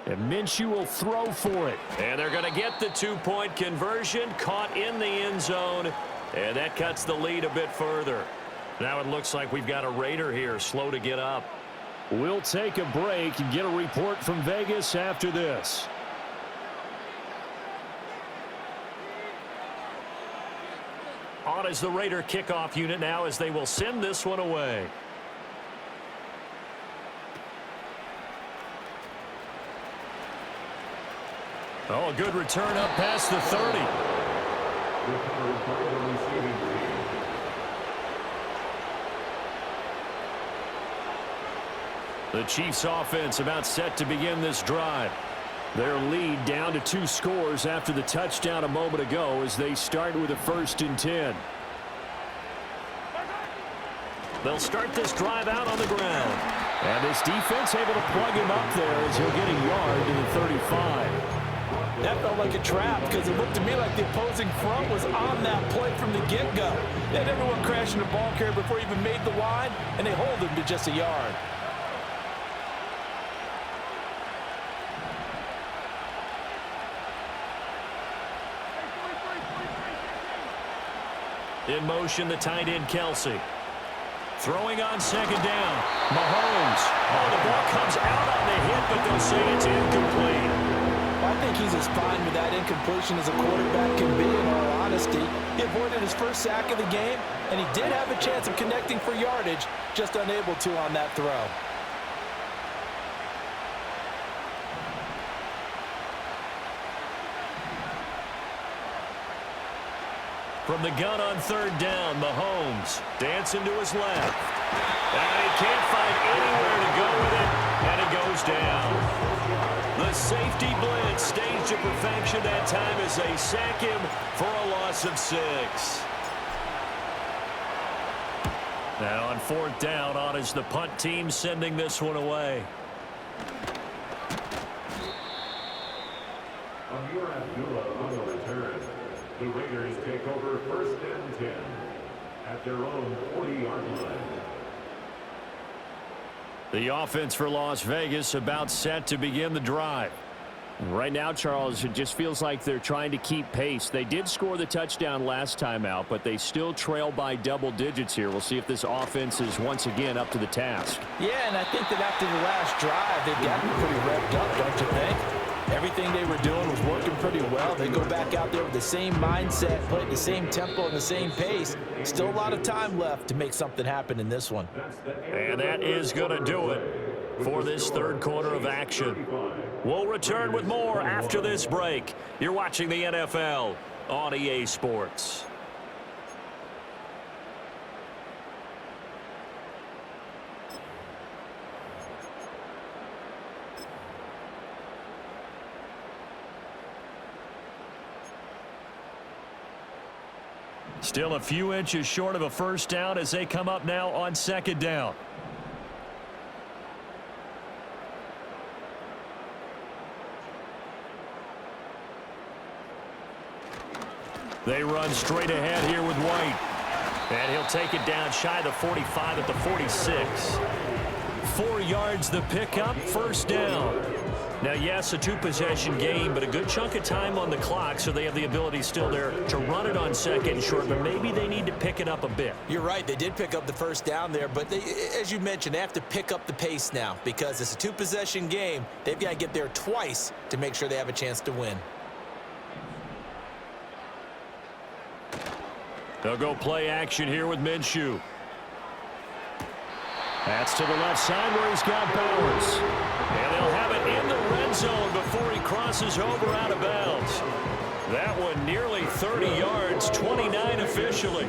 And Minshew will throw for it. And they're going to get the 2-point conversion, caught in the end zone, and that cuts the lead a bit further. Now it looks like we've got a Raider here, slow to get up. We'll take a break and get a report from Vegas after this. On is the Raider kickoff unit now as they will send this one away. Oh, a good return up past the 30. The Chiefs offense about set to begin this drive. Their lead down to 2 scores after the touchdown a moment ago as they start with a 1st and 10. They'll start this drive out on the ground. And this defense able to plug him up there as he'll get a yard to the 35. That felt like a trap because it looked to me like the opposing front was on that play from the get-go. They had everyone crashing the ball carrier before he even made the line, and they hold him to just a yard. In motion, the tight end, Kelsey. Throwing on second down. Mahomes. Oh, the ball comes out on the hit, but they'll say it's incomplete. I think he's as fine with that incompletion as a quarterback can be, in all honesty. He avoided his first sack of the game, and he did have a chance of connecting for yardage, just unable to on that throw. From the gun on third down, Mahomes dancing to his left. And he can't find anywhere to go with it, and it goes down. The safety blitz staged to perfection that time as they sack him for a loss of 6. Now on fourth down, on is the punt team sending this one away. Amir Abdullah on the return. The Raiders take over first and 10 at their own 40-yard line. The offense for Las Vegas about set to begin the drive. Right now, Charles, it just feels like they're trying to keep pace. They did score the touchdown last time out, but they still trail by double digits here. We'll see if this offense is once again up to the task. Yeah, and I think that after the last drive, they've gotten pretty revved up, don't you think? Everything they were doing was working pretty well. They go back out there with the same mindset, play at the same tempo and the same pace. Still a lot of time left to make something happen in this one. And that is going to do it for this third quarter of action. We'll return with more after this break. You're watching the NFL on EA Sports. Still a few inches short of a first down as they come up now on second down. They run straight ahead here with White. And he'll take it down shy of the 45 at the 46. 4 yards the pickup, first down. Now, yes, a two-possession game, but a good chunk of time on the clock, so they have the ability still there to run it on second and short, but maybe they need to pick it up a bit. You're right. They did pick up the first down there, but they, as you mentioned, they have to pick up the pace now because it's a two-possession game. They've got to get there twice to make sure they have a chance to win. They'll go play action here with Minshew. That's to the left side where he's got Bowers. And they'll have it in the red zone before he crosses over out of bounds. That one nearly 30 yards, 29 officially.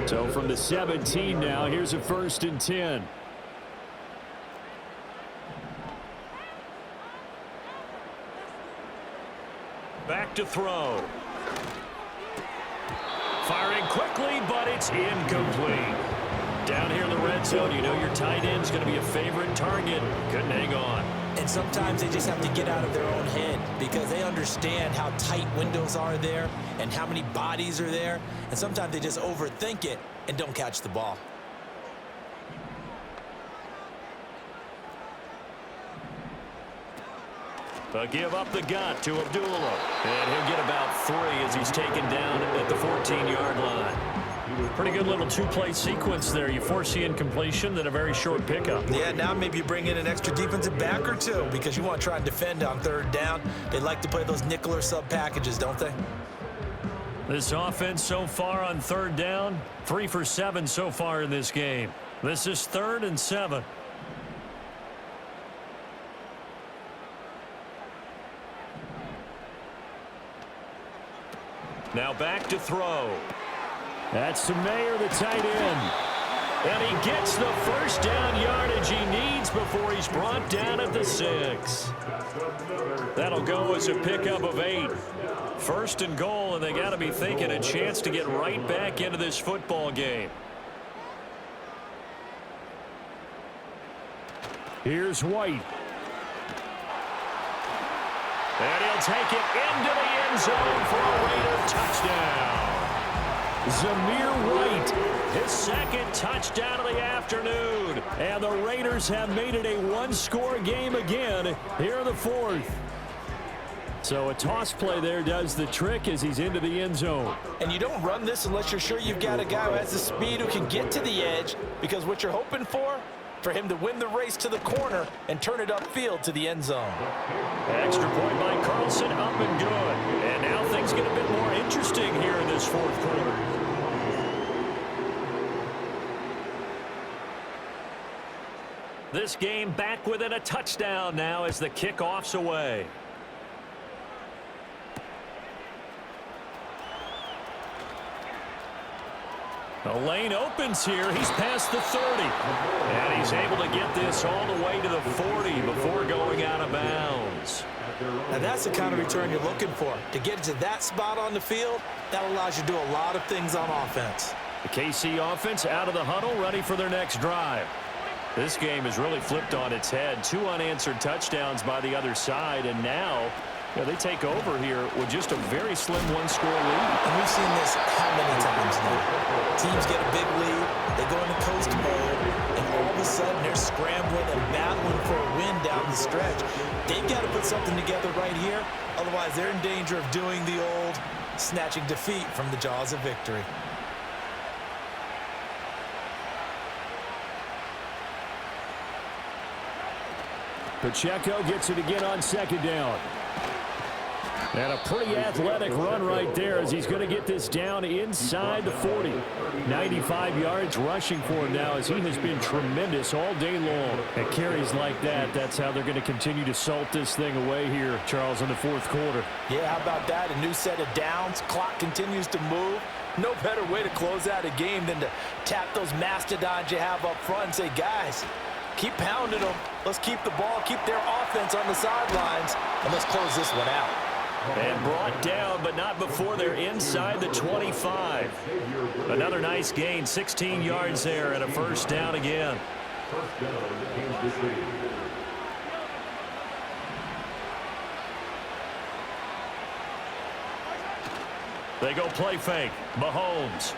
So from the 17 now, here's a 1st and 10. Back to throw. Firing quickly, but it's incomplete. Down here in the red zone, you know your tight end's going to be a favorite target. Couldn't hang on. And sometimes they just have to get out of their own head because they understand how tight windows are there and how many bodies are there. And sometimes they just overthink it and don't catch the ball. They'll give up the gut to Abdullah. And he'll get about 3 as he's taken down at the 14-yard line. Pretty good little two-play sequence there. You force the incompletion, then a very short pickup. Yeah, now maybe you bring in an extra defensive back or two because you want to try and defend on third down. They like to play those nickel or sub packages, don't they? This offense so far on third down, 3 for 7 so far in this game. This is 3rd and 7. Now back to throw. That's to Mayer, the tight end. And he gets the first down yardage he needs before he's brought down at the 6. That'll go as a pickup of 8. 1st and goal, and they got to be thinking a chance to get right back into this football game. Here's White. And he'll take it into the end zone for a Raider touchdown. Zamir White, his second touchdown of the afternoon. And the Raiders have made it a one-score game again here in the fourth. So a toss play there does the trick as he's into the end zone. And you don't run this unless you're sure you've got a guy who has the speed who can get to the edge, because what you're hoping for him to win the race to the corner and turn it upfield to the end zone. Extra point by Carlson, up and good. And now things get a bit more interesting here in this fourth quarter. This game back within a touchdown now as the kickoff's away. The lane opens here. He's past the 30. And he's able to get this all the way to the 40 before going out of bounds. Now that's the kind of return you're looking for. To get to that spot on the field, that allows you to do a lot of things on offense. The KC offense out of the huddle, ready for their next drive. This game has really flipped on its head. 2 unanswered touchdowns by the other side, and now they take over here with just a very slim one-score lead. And we've seen this how many times now? Teams get a big lead, they go into coast mode, and all of a sudden they're scrambling and battling for a win down the stretch. They've got to put something together right here, otherwise they're in danger of doing the old snatching defeat from the jaws of victory. Pacheco gets it again on second down. And a pretty athletic run right there as he's going to get this down inside the 40. 95 yards rushing for him now as he has been tremendous all day long. At carries like that, that's how they're going to continue to salt this thing away here, Charles, in the fourth quarter. Yeah, how about that? A new set of downs. Clock continues to move. No better way to close out a game than to tap those mastodons you have up front and say, guys, keep pounding them. Let's keep the ball, keep their offense on the sidelines, and let's close this one out. And brought down, but not before they're inside the 25. Another nice gain, 16 yards there, and a first down again. First down, Kansas City. They go play fake. Mahomes.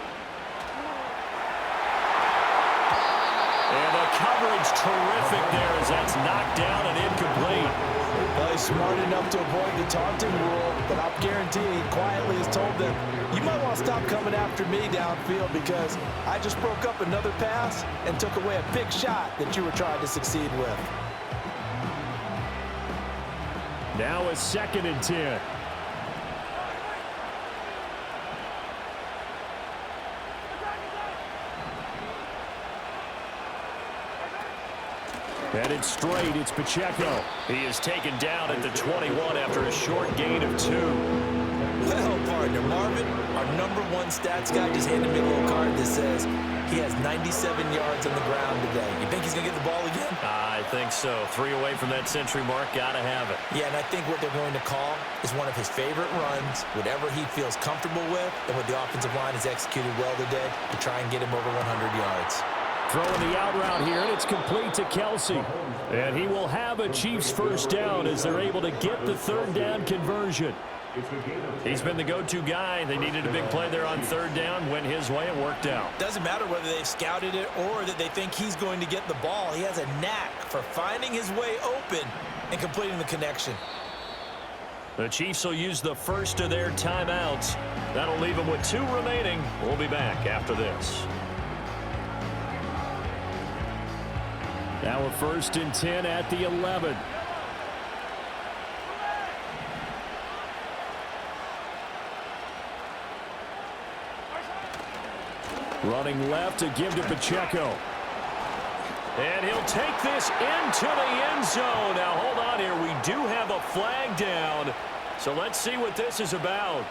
And the coverage terrific there as that's knocked down and incomplete. Well, he's smart enough to avoid the taunting rule, but I'll guarantee he quietly has told them, you might want to stop coming after me downfield because I just broke up another pass and took away a big shot that you were trying to succeed with. Now a 2nd and 10. Headed straight, it's Pacheco. He is taken down at the 21 after a short gain of 2. Well, partner, Marvin, our #1 stats guy just handed me a little card that says he has 97 yards on the ground today. You think he's going to get the ball again? I think so. 3 away from that century mark. Got to have it. Yeah, and I think what they're going to call is one of his favorite runs, whatever he feels comfortable with, and what the offensive line has executed well today to try and get him over 100 yards. Throwing the out route here, and it's complete to Kelsey. And he will have a Chiefs first down as they're able to get the 3rd down conversion. He's been the go-to guy. They needed a big play there on 3rd down. Went his way. It worked out. Doesn't matter whether they've scouted it or that they think he's going to get the ball. He has a knack for finding his way open and completing the connection. The Chiefs will use the first of their timeouts. That'll leave them with 2 remaining. We'll be back after this. Now a 1st and 10 at the 11. Running left to give to Pacheco. And he'll take this into the end zone. Now, hold on here. We do have a flag down. So let's see what this is about.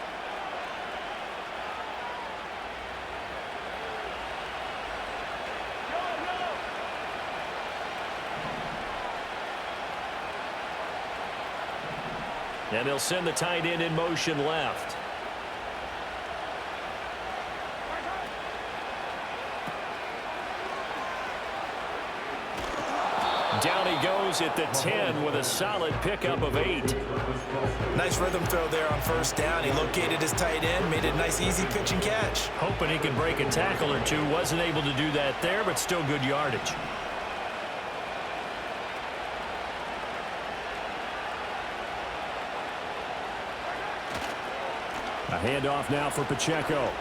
And they'll send the tight end in motion left. Down he goes at the 10 with a solid pickup of 8. Nice rhythm throw there on first down. He located his tight end, made it a nice easy pitch and catch. Hoping he could break a tackle or two. Wasn't able to do that there, but still good yardage. A handoff now for Pacheco.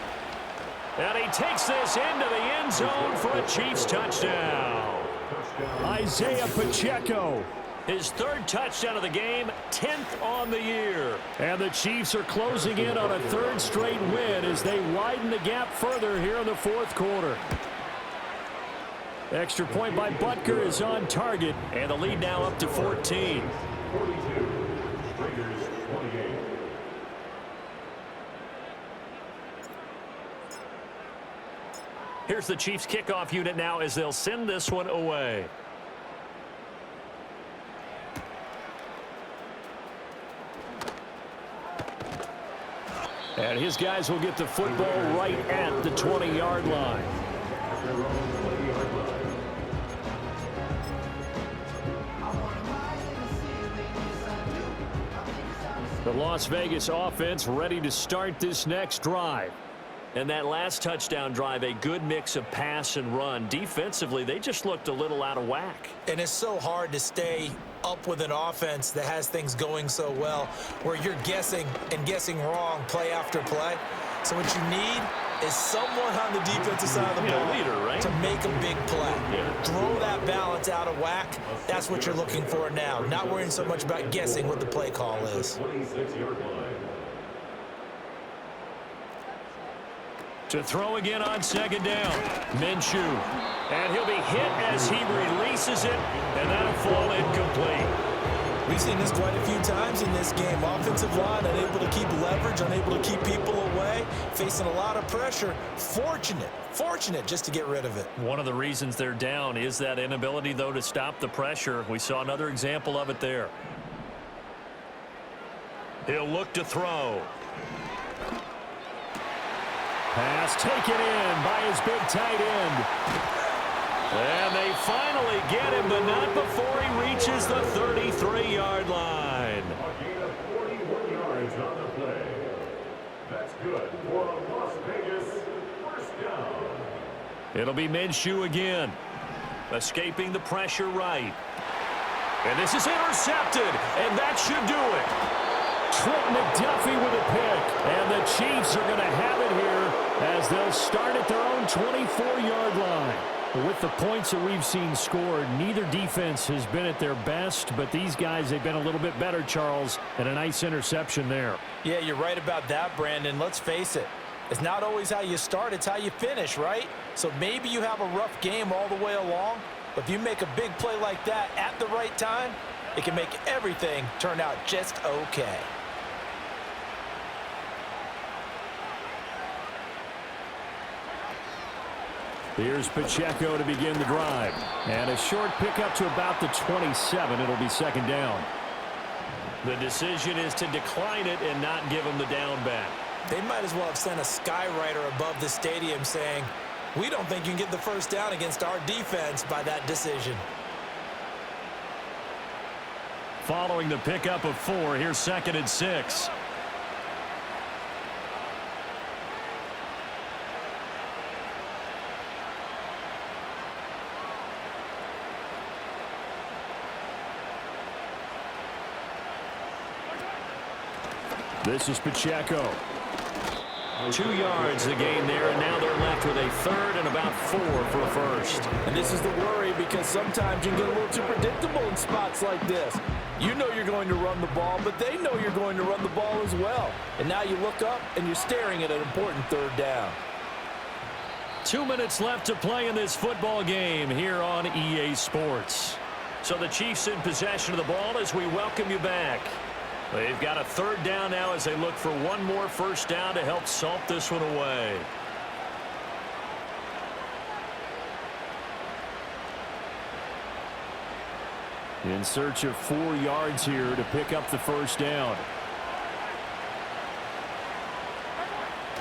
And he takes this into the end zone for a Chiefs touchdown. Isaiah Pacheco. His 3rd touchdown of the game, 10th on the year. And the Chiefs are closing in on a 3rd straight win as they widen the gap further here in the 4th quarter. Extra point by Butker is on target. And the lead now up to 14. 42. Raiders 28. Here's the Chiefs kickoff unit now as they'll send this one away. And his guys will get the football right at the 20-yard line. At their own 20-yard line. The Las Vegas offense ready to start this next drive. And that last touchdown drive, a good mix of pass and run. Defensively, they just looked a little out of whack. And it's so hard to stay up with an offense that has things going so well, where you're guessing and guessing wrong play after play. So what you need is someone on the defensive side of the ball leader, right? to make a big play. Yeah. Throw that balance out of whack. That's what you're looking for now. Not worrying so much about guessing what the play call is. 26-yard line. To throw again on 2nd down. Minshew. And he'll be hit as he releases it, and that'll fall incomplete. We've seen this quite a few times in this game. Offensive line unable to keep leverage, unable to keep people away, facing a lot of pressure. Fortunate just to get rid of it. One of the reasons they're down is that inability, though, to stop the pressure. We saw another example of it there. He'll look to throw. Pass taken in by his big tight end. And they finally get him, but not before he reaches the 33-yard line. A gain of 41 yards on the play. That's good for a Las Vegas 1st down. It'll be Minshew again. Escaping the pressure right. And this is intercepted, and that should do it. Trent McDuffie with a pick. And the Chiefs are going to have it here as they'll start at their own 24-yard line. With the points that we've seen scored, neither defense has been at their best, but these guys, they've been a little bit better, Charles, and a nice interception there. Yeah, you're right about that, Brandon. Let's face it. It's not always how you start, it's how you finish, right? So maybe you have a rough game all the way along, but if you make a big play like that at the right time, it can make everything turn out just okay. Here's Pacheco to begin the drive. And a short pickup to about the 27. It'll be 2nd down. The decision is to decline it and not give him the down back. They might as well have sent a skywriter above the stadium saying, we don't think you can get the 1st down against our defense by that decision. Following the pickup of 4, here's 2nd and 6. This is Pacheco. 2 yards the gain there, and now they're left with a 3rd and about 4 for a 1st. And this is the worry because sometimes you can get a little too predictable in spots like this. You know you're going to run the ball, but they know you're going to run the ball as well. And now you look up and you're staring at an important 3rd down. 2 minutes left to play in this football game here on EA Sports. So the Chiefs in possession of the ball as we welcome you back. They've got a 3rd down now as they look for one more 1st down to help salt this one away. In search of 4 yards here to pick up the 1st down.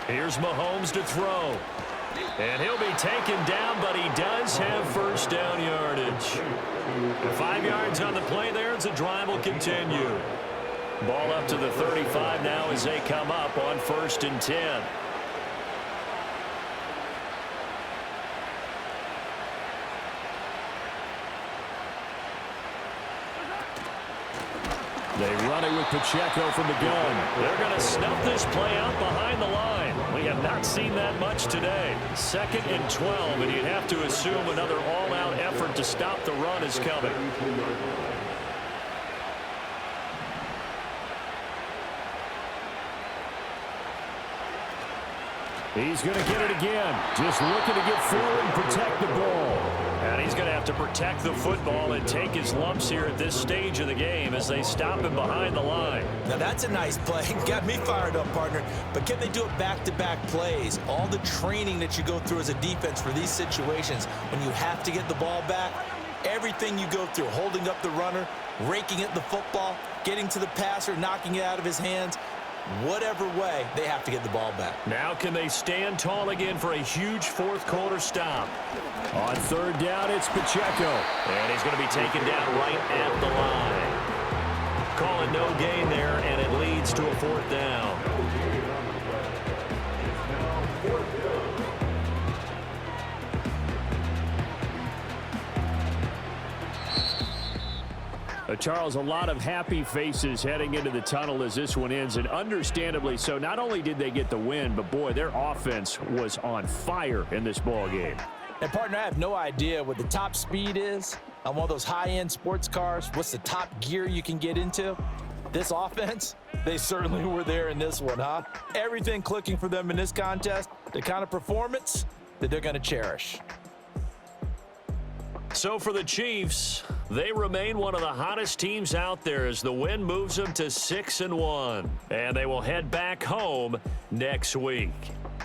Here's Mahomes to throw. And he'll be taken down, but he does have 1st down yardage. 5 yards on the play there as the drive will continue. Ball up to the 35 now as they come up on 1st and 10. They run it with Pacheco from the gun. They're going to snuff this play out behind the line. We have not seen that much today. 2nd and 12, and you'd have to assume another all-out effort to stop the run is coming. He's going to get it again. Just looking to get forward and protect the ball. And he's going to have to protect the football and take his lumps here at this stage of the game as they stop him behind the line. Now that's a nice play. Got me fired up, partner. But can they do it back-to-back plays? All the training that you go through as a defense for these situations, when you have to get the ball back, everything you go through, holding up the runner, raking at the football, getting to the passer, knocking it out of his hands, whatever way, they have to get the ball back. Now can they stand tall again for a huge 4th quarter stop? On 3rd down, it's Pacheco. And he's going to be taken down right at the line. Call it no gain there, and it leads to a 4th down. Charles, a lot of happy faces heading into the tunnel as this one ends, and understandably so. Not only did they get the win, but boy, their offense was on fire in this ball game. And partner, I have no idea what the top speed is on one of those high-end sports cars. What's the top gear you can get into? This offense, they certainly were there in this one, huh? Everything clicking for them in this contest, the kind of performance that they're going to cherish. So for the Chiefs, they remain one of the hottest teams out there as the win moves them to 6-1. And they will head back home next week.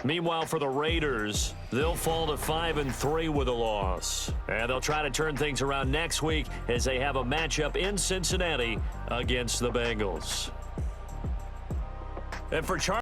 Meanwhile, for the Raiders, they'll fall to 5-3 with a loss. And they'll try to turn things around next week as they have a matchup in Cincinnati against the Bengals. And for Charles,